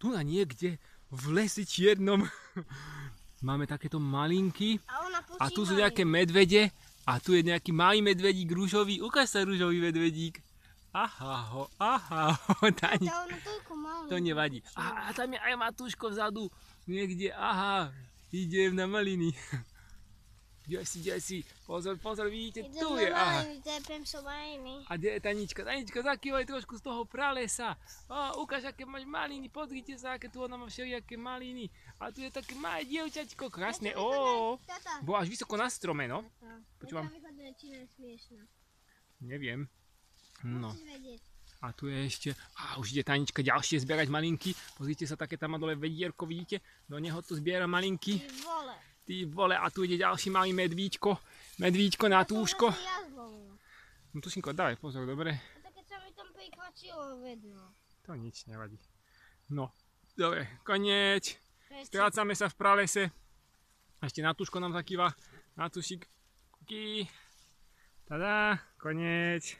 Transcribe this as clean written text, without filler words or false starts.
tu na niekde v lese čiernom máme takéto malinky a tu sú nejaké medvede a tu je nejaký malý medvedík rúžový. Ukáž sa, rúžový medvedík. Aha, Tanička. To nevadí. A tam je aj Matúško vzadu. Niekde, aha, idem na maliny. Kde si, pozor, vidíte, tu je, aha. A kde je Tanička? Tanička, zakývaj trošku z toho pralesa. Ukáž, aké máš maliny, pozrite sa, aké tu ona má všelijaké maliny. A tu je také malé dievčaťko, krásne, Bo až vysoko na strome, no. Počúvam. Neviem. No. A tu je ešte, už ide Tanička ďalšie zbierať malinky. Pozrite sa, také tam má dole vedierko, vidíte? Do neho tu zbiera malinky. Ty vole, a tu ide ďalší malý medvíčko. Medvíčko na túško. No Tušinko, dávaj pozor, dobre? Také sa mi tam prikvačilo vedno. To nič nevadí. No, dobre, koniec. Strácame sa v pralese. Ešte na túško nám zakýva. Na túšik. Tada, koniec.